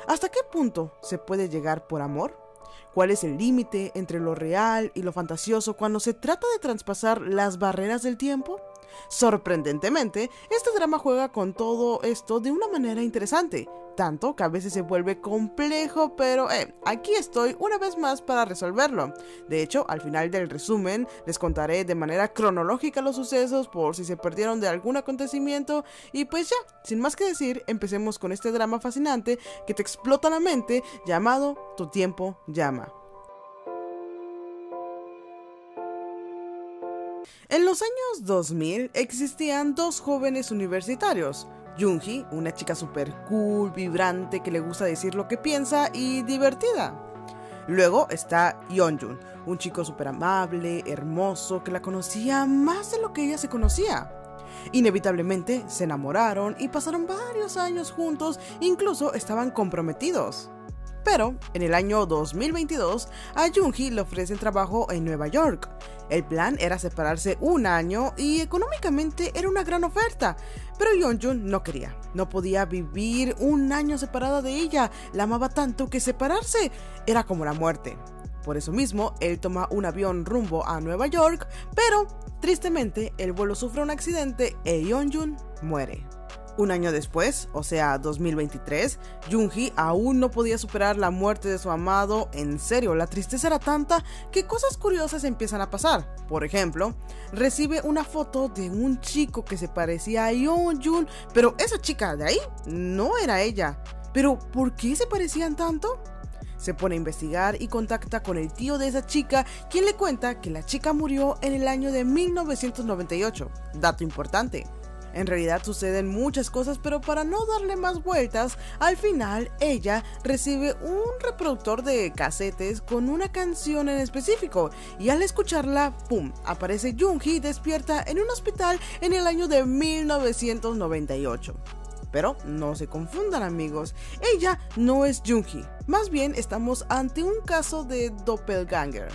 ¿Hasta qué punto se puede llegar por amor? ¿Cuál es el límite entre lo real y lo fantasioso cuando se trata de traspasar las barreras del tiempo? Sorprendentemente, este drama juega con todo esto de una manera interesante, tanto que a veces se vuelve complejo, pero aquí estoy una vez más para resolverlo. De hecho, al final del resumen les contaré de manera cronológica los sucesos por si se perdieron de algún acontecimiento y pues ya, sin más que decir, empecemos con este drama fascinante que te explota la mente llamado Tu tiempo llama. En los años 2000 existían dos jóvenes universitarios, Yoongi, una chica super cool, vibrante, que le gusta decir lo que piensa y divertida. Luego está Yeonjun, un chico súper amable, hermoso, que la conocía más de lo que ella se conocía. Inevitablemente se enamoraron y pasaron varios años juntos, incluso estaban comprometidos. Pero en el año 2022 a Yoongi le ofrecen trabajo en Nueva York. El plan era separarse un año y económicamente era una gran oferta, pero Yeonjun no quería, no podía vivir un año separada de ella, la amaba tanto que separarse era como la muerte. Por eso mismo, él toma un avión rumbo a Nueva York, pero tristemente el vuelo sufre un accidente y Yeonjun muere. Un año después, o sea 2023, Yoongi aún no podía superar la muerte de su amado. En serio, la tristeza era tanta que cosas curiosas empiezan a pasar. Por ejemplo, recibe una foto de un chico que se parecía a Yeonjun, pero esa chica de ahí no era ella. ¿Pero por qué se parecían tanto? Se pone a investigar y contacta con el tío de esa chica, quien le cuenta que la chica murió en el año de 1998. Dato importante. En realidad suceden muchas cosas, pero para no darle más vueltas, al final ella recibe un reproductor de casetes con una canción en específico y al escucharla, ¡pum!, aparece Yoongi despierta en un hospital en el año de 1998. Pero no se confundan, amigos, ella no es Yoongi, más bien estamos ante un caso de doppelganger.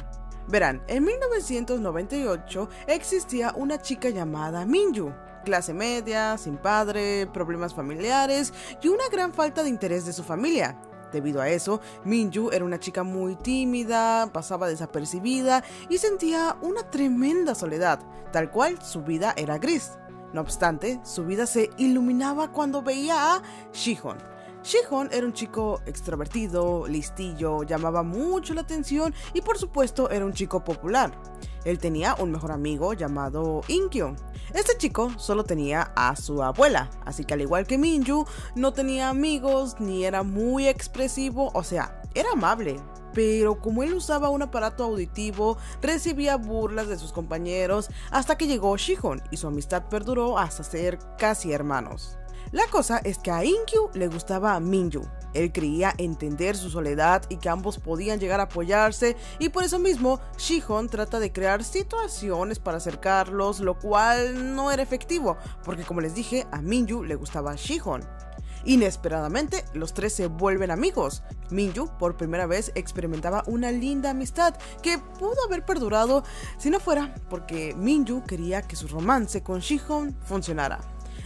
Verán, en 1998 existía una chica llamada Minju, clase media, sin padre, problemas familiares y una gran falta de interés de su familia. Debido a eso, Minju era una chica muy tímida, pasaba desapercibida y sentía una tremenda soledad, tal cual su vida era gris. No obstante, su vida se iluminaba cuando veía a Shihon. Shihon era un chico extrovertido, listillo, llamaba mucho la atención y por supuesto era un chico popular. Él tenía un mejor amigo llamado Inkyo. Este chico solo tenía a su abuela, así que al igual que Minju, no tenía amigos ni era muy expresivo, o sea, era amable. Pero como él usaba un aparato auditivo, recibía burlas de sus compañeros hasta que llegó Shihon y su amistad perduró hasta ser casi hermanos. La cosa es que a Inkyu le gustaba a Minju. Él creía entender su soledad y que ambos podían llegar a apoyarse y por eso mismo Shihon trata de crear situaciones para acercarlos, lo cual no era efectivo, porque como les dije, a Minju le gustaba a Shihon. Inesperadamente, los tres se vuelven amigos. Minju por primera vez experimentaba una linda amistad que pudo haber perdurado si no fuera porque Minju quería que su romance con Shihon funcionara.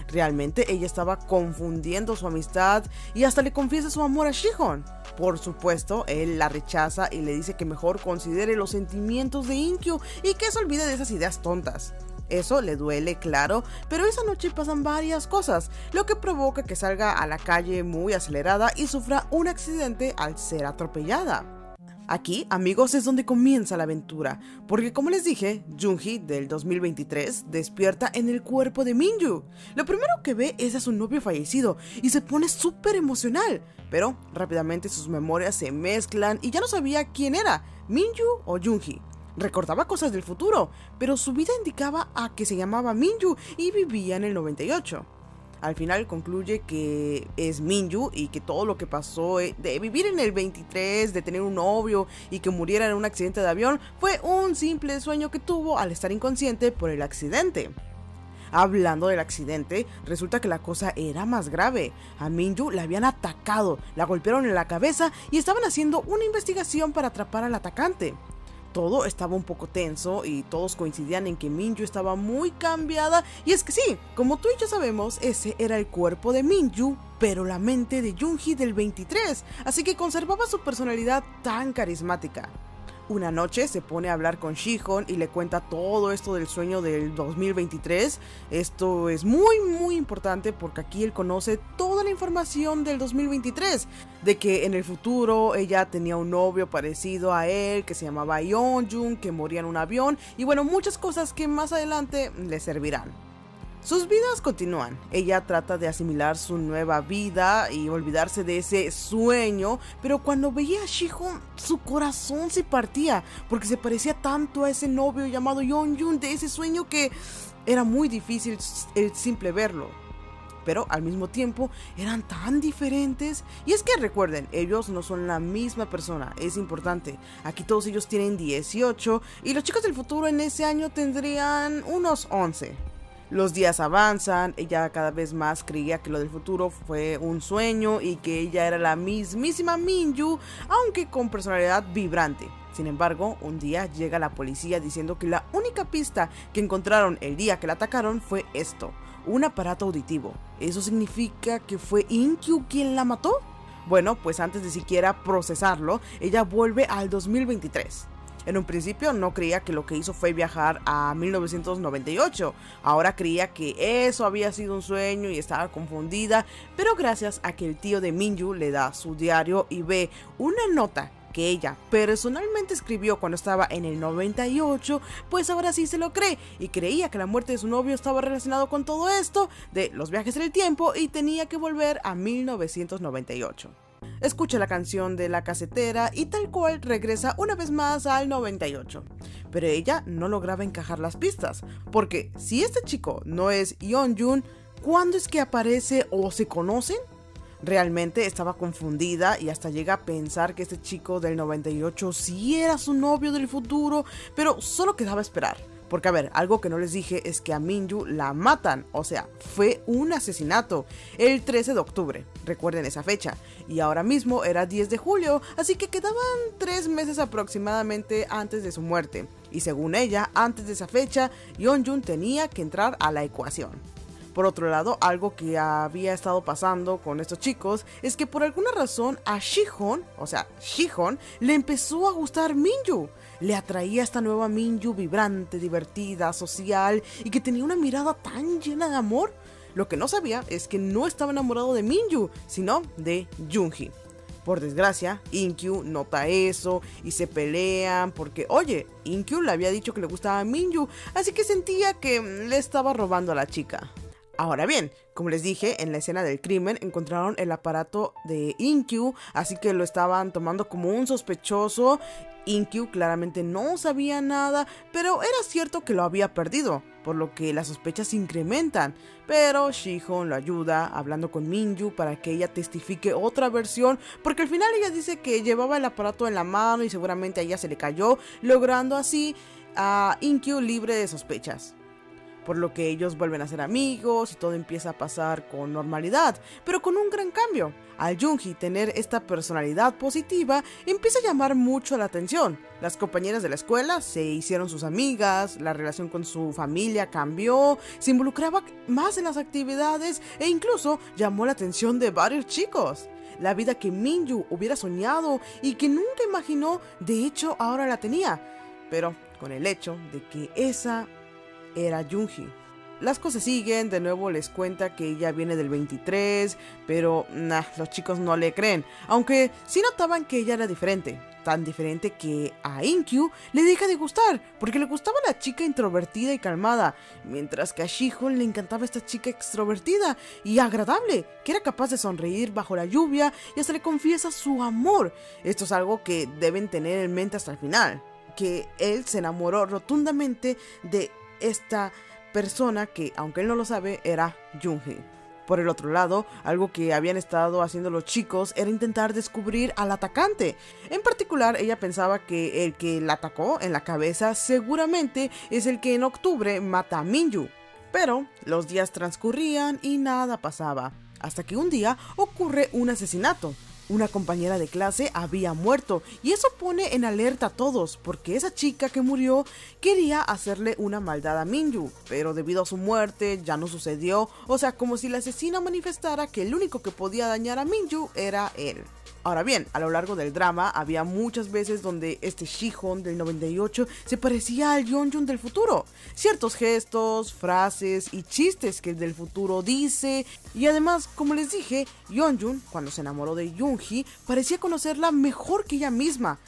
Realmente ella estaba confundiendo su amistad y hasta le confiesa su amor a Shihon. Por supuesto, él la rechaza y le dice que mejor considere los sentimientos de Inkyu y que se olvide de esas ideas tontas. Eso le duele, claro, pero esa noche pasan varias cosas, lo que provoca que salga a la calle muy acelerada y sufra un accidente al ser atropellada. Aquí, amigos, es donde comienza la aventura, porque como les dije, Yoongi del 2023 despierta en el cuerpo de Minju. Lo primero que ve es a su novio fallecido y se pone súper emocional, pero rápidamente sus memorias se mezclan y ya no sabía quién era, Minju o Yoongi. Recordaba cosas del futuro, pero su vida indicaba a que se llamaba Minju y vivía en el 98. Al final concluye que es Minju y que todo lo que pasó de vivir en el 23, de tener un novio y que muriera en un accidente de avión fue un simple sueño que tuvo al estar inconsciente por el accidente. Hablando del accidente, resulta que la cosa era más grave. A Minju la habían atacado, la golpearon en la cabeza y estaban haciendo una investigación para atrapar al atacante. Todo estaba un poco tenso y todos coincidían en que Minju estaba muy cambiada y es que sí, como tú y yo sabemos, ese era el cuerpo de Minju pero la mente de Junhee del 23, así que conservaba su personalidad tan carismática. Una noche se pone a hablar con Shihon y le cuenta todo esto del sueño del 2023. Esto es muy importante porque aquí él conoce toda la información del 2023, de que en el futuro ella tenía un novio parecido a él que se llamaba Yeonjun, que moría en un avión y bueno, muchas cosas que más adelante le servirán. Sus vidas continúan. Ella trata de asimilar su nueva vida y olvidarse de ese sueño, pero cuando veía a Shihon, su corazón se partía porque se parecía tanto a ese novio llamado Yeonjun de ese sueño que era muy difícil el simple verlo. Pero al mismo tiempo eran tan diferentes. Y es que recuerden, ellos no son la misma persona, es importante. Aquí todos ellos tienen 18 y los chicos del futuro en ese año tendrían unos 11. Los días avanzan, ella cada vez más creía que lo del futuro fue un sueño y que ella era la mismísima Minju, aunque con personalidad vibrante. Sin embargo, un día llega la policía diciendo que la única pista que encontraron el día que la atacaron fue esto, un aparato auditivo. ¿Eso significa que fue Inkyu quien la mató? Bueno, pues antes de siquiera procesarlo, ella vuelve al 2023. En un principio no creía que lo que hizo fue viajar a 1998, ahora creía que eso había sido un sueño y estaba confundida, pero gracias a que el tío de Minju le da su diario y ve una nota que ella personalmente escribió cuando estaba en el 98, pues ahora sí se lo cree y creía que la muerte de su novio estaba relacionado con todo esto de los viajes en el tiempo y tenía que volver a 1998. Escucha la canción de la casetera y tal cual regresa una vez más al 98. Pero ella no lograba encajar las pistas, porque si este chico no es Yeonjun, ¿cuándo es que aparece o se conocen? Realmente estaba confundida y hasta llega a pensar que este chico del 98 sí era su novio del futuro, pero solo quedaba esperar. Porque a ver, algo que no les dije es que a Minju la matan, o sea, fue un asesinato, el 13 de octubre, recuerden esa fecha, y ahora mismo era 10 de julio, así que quedaban 3 meses aproximadamente antes de su muerte, y según ella, antes de esa fecha, Yeonjun tenía que entrar a la ecuación. Por otro lado, algo que había estado pasando con estos chicos es que por alguna razón a Shihon, o sea, Shihon, le empezó a gustar Minju. Le atraía esta nueva Minju vibrante, divertida, social y que tenía una mirada tan llena de amor. Lo que no sabía es que no estaba enamorado de Minju, sino de Junhee. Por desgracia, Inkyu nota eso y se pelean porque, oye, Inkyu le había dicho que le gustaba a Minju, así que sentía que le estaba robando a la chica. Ahora bien, como les dije, en la escena del crimen encontraron el aparato de Inkyu, así que lo estaban tomando como un sospechoso. Inkyu claramente no sabía nada, pero era cierto que lo había perdido, por lo que las sospechas se incrementan. Pero Shihon lo ayuda hablando con Minju para que ella testifique otra versión, porque al final ella dice que llevaba el aparato en la mano y seguramente a ella se le cayó, logrando así a Inkyu libre de sospechas. Por lo que ellos vuelven a ser amigos y todo empieza a pasar con normalidad, pero con un gran cambio. Al Junhee tener esta personalidad positiva, empieza a llamar mucho la atención. Las compañeras de la escuela se hicieron sus amigas, la relación con su familia cambió, se involucraba más en las actividades e incluso llamó la atención de varios chicos. La vida que Minju hubiera soñado y que nunca imaginó, de hecho ahora la tenía, pero con el hecho de que esa era Junhee. Las cosas siguen, de nuevo les cuenta que ella viene del 23, pero los chicos no le creen, aunque sí notaban que ella era diferente, tan diferente que a Inkyu le deja de gustar, porque le gustaba la chica introvertida y calmada, mientras que a Shihon le encantaba esta chica extrovertida y agradable, que era capaz de sonreír bajo la lluvia y hasta le confiesa su amor. Esto es algo que deben tener en mente hasta el final, que él se enamoró rotundamente de esta persona que, aunque él no lo sabe, era Junhee. Por el otro lado, algo que habían estado haciendo los chicos era intentar descubrir al atacante. En particular, ella pensaba que el que la atacó en la cabeza seguramente es el que en octubre mata a Minju. Pero los días transcurrían y nada pasaba, hasta que un día ocurre un asesinato. Una compañera de clase había muerto y eso pone en alerta a todos porque esa chica que murió quería hacerle una maldad a Minju, pero debido a su muerte ya no sucedió, o sea, como si la asesina manifestara que el único que podía dañar a Minju era él. Ahora bien, a lo largo del drama había muchas veces donde este Shihon del 98 se parecía al Yeonjun del futuro. Ciertos gestos, frases y chistes que el del futuro dice. Y además, como les dije, Yeonjun, cuando se enamoró de Yoongi, parecía conocerla mejor que ella misma.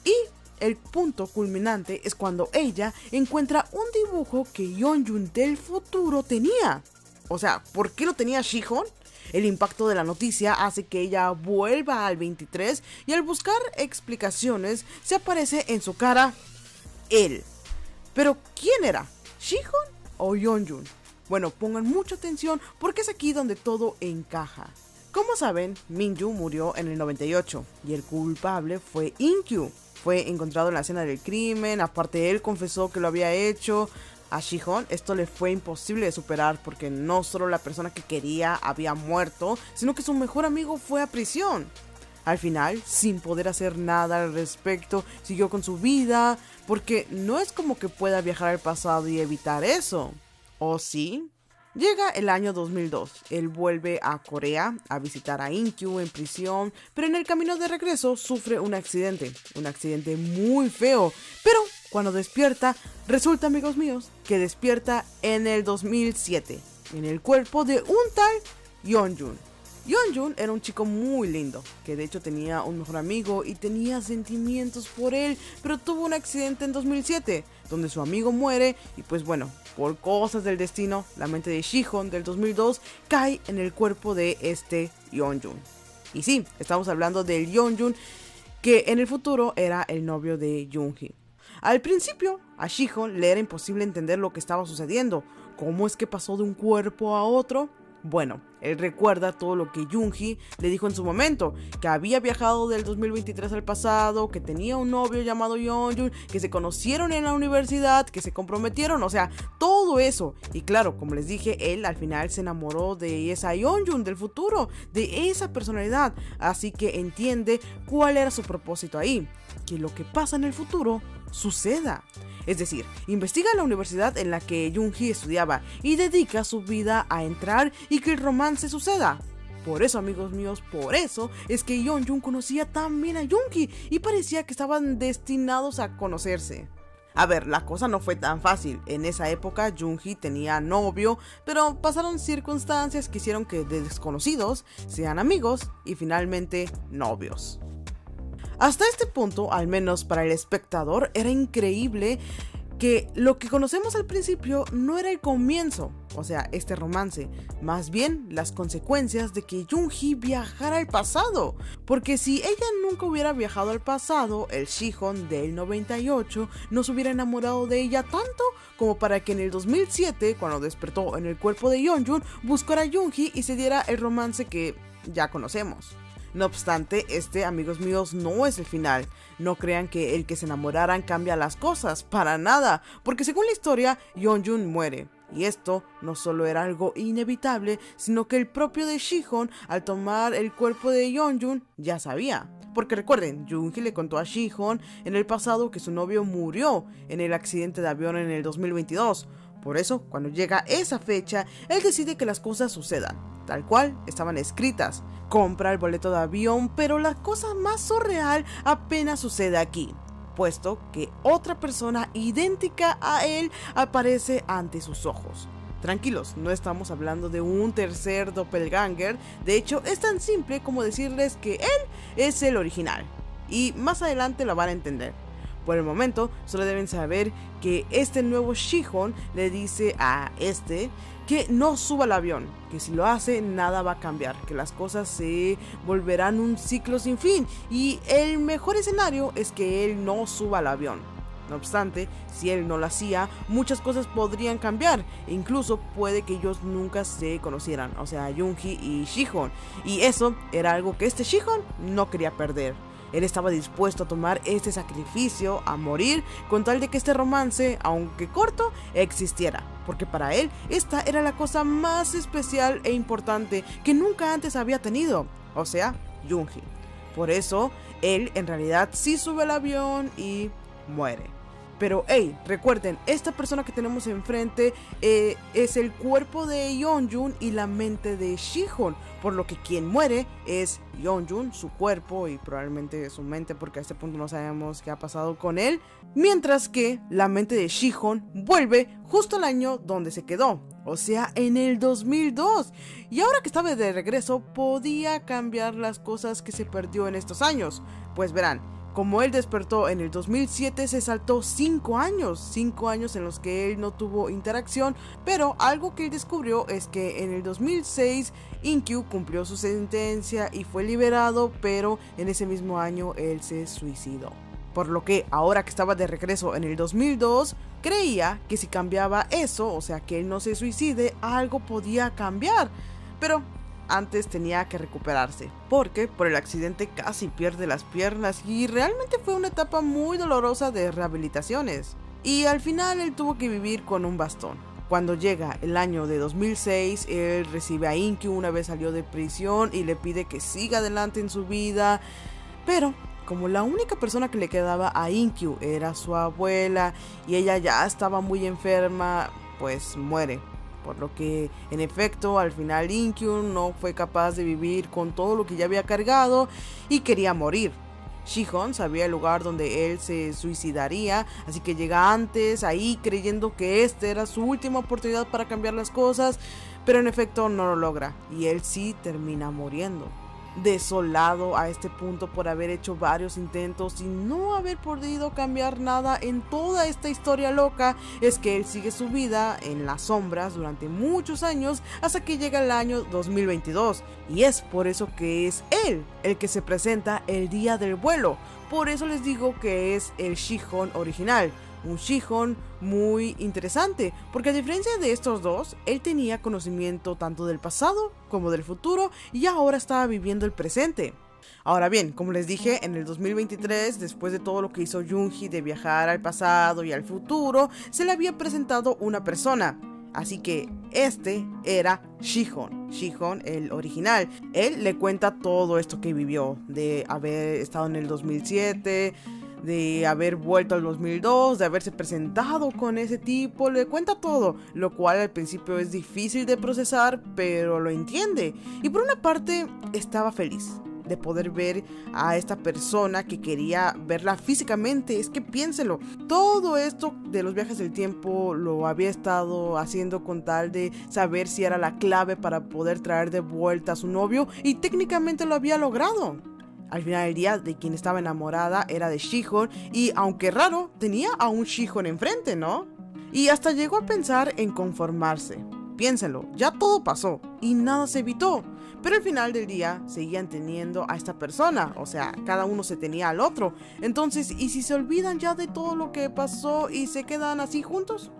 Y el punto culminante es cuando ella encuentra un dibujo que Yeonjun del futuro tenía. O sea, ¿por qué lo tenía Shihon? El impacto de la noticia hace que ella vuelva al 23 y al buscar explicaciones se aparece en su cara él. Pero ¿quién era? ¿Shihon o Yeonjun? Bueno, pongan mucha atención porque es aquí donde todo encaja. Como saben, Minju murió en el 98 y el culpable fue Inkyu. Fue encontrado en la escena del crimen, aparte él confesó que lo había hecho. A Shihon esto le fue imposible de superar porque no solo la persona que quería había muerto, sino que su mejor amigo fue a prisión. Al final, sin poder hacer nada al respecto, siguió con su vida, porque no es como que pueda viajar al pasado y evitar eso. ¿O sí? Llega el año 2002, él vuelve a Corea a visitar a Inkyu en prisión, pero en el camino de regreso sufre un accidente muy feo, pero cuando despierta, resulta, amigos míos, que despierta en el 2007, en el cuerpo de un tal Yeonjun. Yeonjun era un chico muy lindo, que de hecho tenía un mejor amigo y tenía sentimientos por él, pero tuvo un accidente en 2007, donde su amigo muere y pues bueno, por cosas del destino, la mente de Shihon del 2002 cae en el cuerpo de este Yeonjun. Y sí, estamos hablando del Yeonjun que en el futuro era el novio de Yoongi. Al principio, a Shihon le era imposible entender lo que estaba sucediendo. ¿Cómo es que pasó de un cuerpo a otro? Bueno, él recuerda todo lo que Yoongi le dijo en su momento, que había viajado del 2023 al pasado, que tenía un novio llamado Yeonjun, que se conocieron en la universidad, que se comprometieron, o sea, todo eso. Y claro, como les dije, él al final se enamoró de esa Yeonjun del futuro, de esa personalidad, así que entiende cuál era su propósito ahí, que lo que pasa en el futuro suceda. Es decir, investiga la universidad en la que Yoongi estudiaba y dedica su vida a entrar y que el romance suceda. Por eso, amigos míos, por eso es que Yeonjun conocía tan bien a Yoongi y parecía que estaban destinados a conocerse. A ver, la cosa no fue tan fácil. En esa época Yoongi tenía novio, pero pasaron circunstancias que hicieron que de desconocidos sean amigos y finalmente novios. Hasta este punto, al menos para el espectador, era increíble que lo que conocemos al principio no era el comienzo, o sea, este romance, más bien las consecuencias de que Yoongi viajara al pasado, porque si ella nunca hubiera viajado al pasado, el Shihon del 98 no se hubiera enamorado de ella tanto como para que en el 2007, cuando despertó en el cuerpo de Yeonjun, buscara a Yoongi y se diera el romance que ya conocemos. No obstante, amigos míos, no es el final. No crean que el que se enamoraran cambia las cosas, para nada, porque según la historia, Yeonjun muere. Y esto no solo era algo inevitable, sino que el propio de Shihon, al tomar el cuerpo de Yeonjun, ya sabía. Porque recuerden, Yoongi le contó a Shihon en el pasado que su novio murió en el accidente de avión en el 2022. Por eso, cuando llega esa fecha, él decide que las cosas sucedan, tal cual estaban escritas. Compra el boleto de avión, pero la cosa más surreal apenas sucede aquí, puesto que otra persona idéntica a él aparece ante sus ojos. Tranquilos, no estamos hablando de un tercer doppelganger, de hecho es tan simple como decirles que él es el original, y más adelante lo van a entender. Por el momento, solo deben saber que este nuevo Shihon le dice a que no suba al avión, que si lo hace nada va a cambiar, que las cosas se volverán un ciclo sin fin y el mejor escenario es que él no suba al avión. No obstante, si él no lo hacía, muchas cosas podrían cambiar e incluso puede que ellos nunca se conocieran, o sea, Yoongi y Shihon, y eso era algo que este Shihon no quería perder. Él estaba dispuesto a tomar este sacrificio, a morir, con tal de que este romance, aunque corto, existiera. Porque para él, esta era la cosa más especial e importante que nunca antes había tenido. O sea, Yoongi. Por eso, él en realidad sí sube al avión y muere. Pero hey, recuerden, esta persona que tenemos enfrente es el cuerpo de Yeonjun y la mente de Shihon, por lo que quien muere es Yeonjun, su cuerpo y probablemente su mente, porque a este punto no sabemos qué ha pasado con él, mientras que la mente de Shihon vuelve justo al año donde se quedó, o sea, en el 2002. Y ahora que estaba de regreso, podía cambiar las cosas que se perdió en estos años. Pues verán, como él despertó en el 2007, se saltó 5 años en los que él no tuvo interacción, pero algo que él descubrió es que en el 2006 In-kyu cumplió su sentencia y fue liberado, pero en ese mismo año él se suicidó. Por lo que ahora que estaba de regreso en el 2002, creía que si cambiaba eso, o sea que él no se suicide, algo podía cambiar, pero antes tenía que recuperarse, porque por el accidente casi pierde las piernas y realmente fue una etapa muy dolorosa de rehabilitaciones. Y al final él tuvo que vivir con un bastón. Cuando llega el año de 2006, él recibe a In-kyu una vez salió de prisión y le pide que siga adelante en su vida, pero como la única persona que le quedaba a In-kyu era su abuela y ella ya estaba muy enferma, pues muere. Por lo que, en efecto, al final In-kyu no fue capaz de vivir con todo lo que ya había cargado y quería morir. Shihon sabía el lugar donde él se suicidaría, así que llega antes ahí creyendo que esta era su última oportunidad para cambiar las cosas, pero en efecto no lo logra y él sí termina muriendo. Desolado a este punto por haber hecho varios intentos y no haber podido cambiar nada en toda esta historia loca, es que él sigue su vida en las sombras durante muchos años hasta que llega el año 2022, y es por eso que es él el que se presenta el día del vuelo. Por eso les digo que es el Shihon original. Un Shihon muy interesante, porque a diferencia de estos dos, él tenía conocimiento tanto del pasado como del futuro y ahora estaba viviendo el presente. Ahora bien, como les dije, en el 2023, después de todo lo que hizo Jungi de viajar al pasado y al futuro, se le había presentado una persona. Así que este era Shihon, el original. Él le cuenta todo esto que vivió, de haber estado en el 2007... de haber vuelto al 2002, de haberse presentado con ese tipo, le cuenta todo, lo cual al principio es difícil de procesar, pero lo entiende. Y por una parte estaba feliz de poder ver a esta persona que quería verla físicamente. Es que piénselo, todo esto de los viajes del tiempo lo había estado haciendo con tal de saber si era la clave para poder traer de vuelta a su novio, y técnicamente lo había logrado. Al final del día, de quien estaba enamorada era de Shihon, y aunque raro, tenía a un Shihon enfrente, ¿no? Y hasta llegó a pensar en conformarse. Piénselo, ya todo pasó y nada se evitó, pero al final del día seguían teniendo a esta persona, o sea, cada uno se tenía al otro. Entonces, ¿y si se olvidan ya de todo lo que pasó y se quedan así juntos?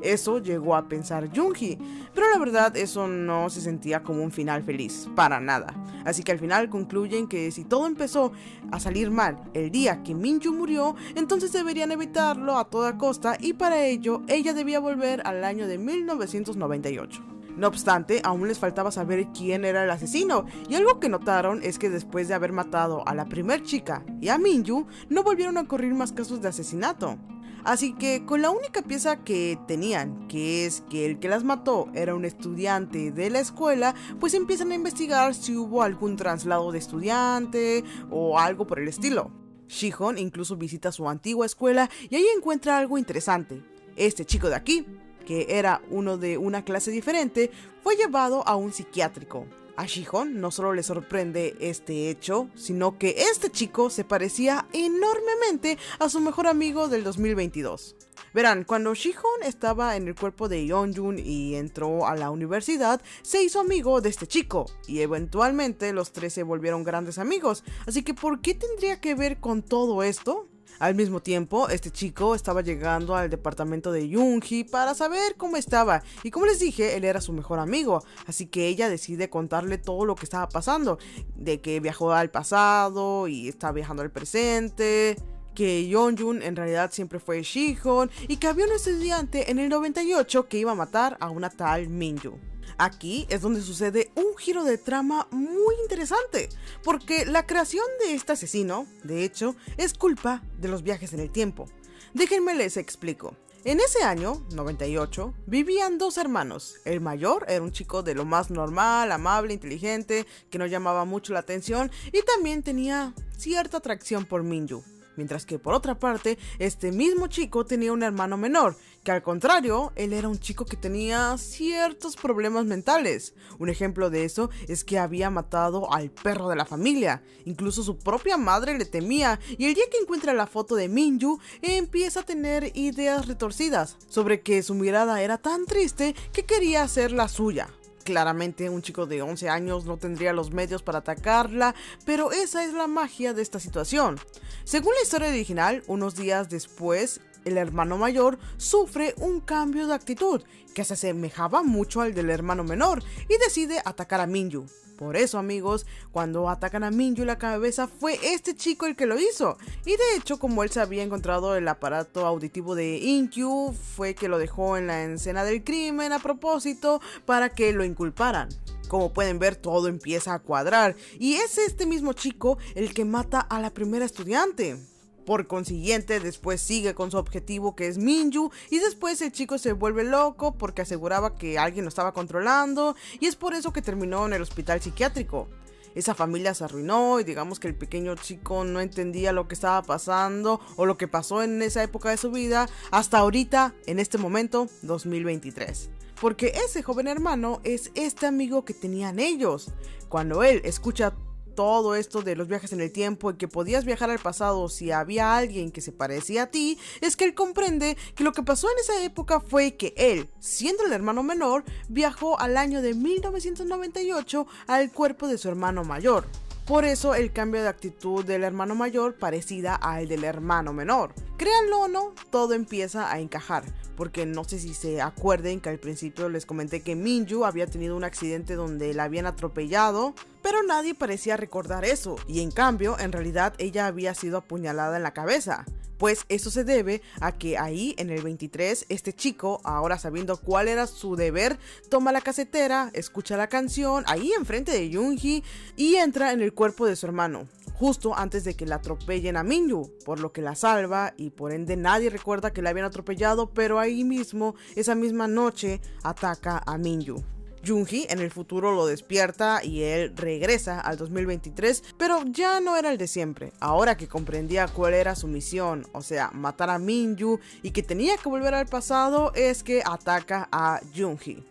Eso llegó a pensar Jungi, pero la verdad eso no se sentía como un final feliz, para nada. Así que al final concluyen que si todo empezó a salir mal el día que Minju murió, entonces deberían evitarlo a toda costa, y para ello ella debía volver al año de 1998. No obstante, aún les faltaba saber quién era el asesino, y algo que notaron es que después de haber matado a la primer chica y a Minju, no volvieron a ocurrir más casos de asesinato. Así que con la única pieza que tenían, que es que el que las mató era un estudiante de la escuela, pues empiezan a investigar si hubo algún traslado de estudiante o algo por el estilo. Shihon incluso visita su antigua escuela y ahí encuentra algo interesante. Este chico de aquí, que era uno de una clase diferente, fue llevado a un psiquiátrico. A Shihon no solo le sorprende este hecho, sino que este chico se parecía enormemente a su mejor amigo del 2022. Verán, cuando Shihon estaba en el cuerpo de Yeonjun y entró a la universidad, se hizo amigo de este chico, y eventualmente los tres se volvieron grandes amigos. Así que, ¿por qué tendría que ver con todo esto? Al mismo tiempo, este chico estaba llegando al departamento de Jungi para saber cómo estaba, y como les dije, él era su mejor amigo, así que ella decide contarle todo lo que estaba pasando, de que viajó al pasado y está viajando al presente, que Yeonjun en realidad siempre fue Shihon, y que había un estudiante en el 98 que iba a matar a una tal Minju. Aquí es donde sucede un giro de trama muy interesante, porque la creación de este asesino, de hecho, es culpa de los viajes en el tiempo. Déjenme les explico. En ese año, 98, vivían dos hermanos. El mayor era un chico de lo más normal, amable, inteligente, que no llamaba mucho la atención y también tenía cierta atracción por Minju. Mientras que por otra parte, este mismo chico tenía un hermano menor, que al contrario, él era un chico que tenía ciertos problemas mentales. Un ejemplo de eso es que había matado al perro de la familia. Incluso su propia madre le temía, y el día que encuentra la foto de Minju, empieza a tener ideas retorcidas sobre que su mirada era tan triste que quería hacer la suya. Claramente un chico de 11 años no tendría los medios para atacarla, pero esa es la magia de esta situación. Según la historia original, unos días después, el hermano mayor sufre un cambio de actitud que se asemejaba mucho al del hermano menor y decide atacar a Minju. Por eso, amigos, cuando atacan a Minju en la cabeza fue este chico el que lo hizo. Y de hecho, como él se había encontrado el aparato auditivo de Inkyu, fue que lo dejó en la escena del crimen a propósito para que lo inculparan. Como pueden ver, todo empieza a cuadrar y es este mismo chico el que mata a la primera estudiante. Por consiguiente, después sigue con su objetivo, que es Minju, y después el chico se vuelve loco porque aseguraba que alguien lo estaba controlando, y es por eso que terminó en el hospital psiquiátrico. Esa familia se arruinó y digamos que el pequeño chico no entendía lo que estaba pasando o lo que pasó en esa época de su vida hasta ahorita, en este momento, 2023. Porque ese joven hermano es este amigo que tenían ellos. Cuando él escucha todo esto de los viajes en el tiempo y que podías viajar al pasado si había alguien que se parecía a ti, es que él comprende que lo que pasó en esa época fue que él, siendo el hermano menor, viajó al año de 1998 al cuerpo de su hermano mayor. Por eso el cambio de actitud del hermano mayor parecida al del hermano menor. Créanlo o no, todo empieza a encajar, porque no sé si se acuerden que al principio les comenté que Minju había tenido un accidente donde la habían atropellado, pero nadie parecía recordar eso, y en cambio, en realidad ella había sido apuñalada en la cabeza. Pues eso se debe a que ahí en el 23 este chico, ahora sabiendo cuál era su deber, toma la casetera, escucha la canción ahí enfrente de Junhee y entra en el cuerpo de su hermano, justo antes de que la atropellen a Minju, por lo que la salva y por ende nadie recuerda que la habían atropellado, pero ahí mismo, esa misma noche, ataca a Minju. Junhee en el futuro lo despierta y él regresa al 2023, pero ya no era el de siempre. Ahora que comprendía cuál era su misión, o sea, matar a Minju y que tenía que volver al pasado, es que ataca a Junhee.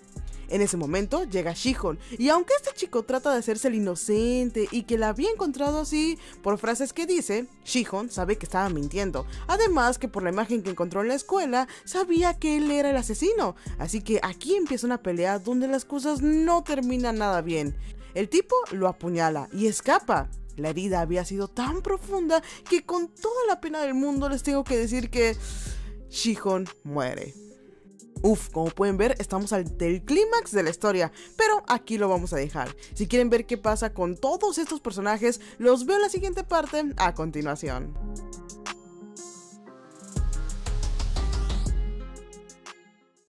En ese momento llega Shihon, y aunque este chico trata de hacerse el inocente y que la había encontrado así por frases que dice, Shihon sabe que estaba mintiendo. Además que por la imagen que encontró en la escuela, sabía que él era el asesino. Así que aquí empieza una pelea donde las cosas no terminan nada bien. El tipo lo apuñala y escapa. La herida había sido tan profunda que con toda la pena del mundo les tengo que decir que Shihon muere. Uf, como pueden ver, estamos ante el clímax de la historia, pero aquí lo vamos a dejar. Si quieren ver qué pasa con todos estos personajes, los veo en la siguiente parte a continuación.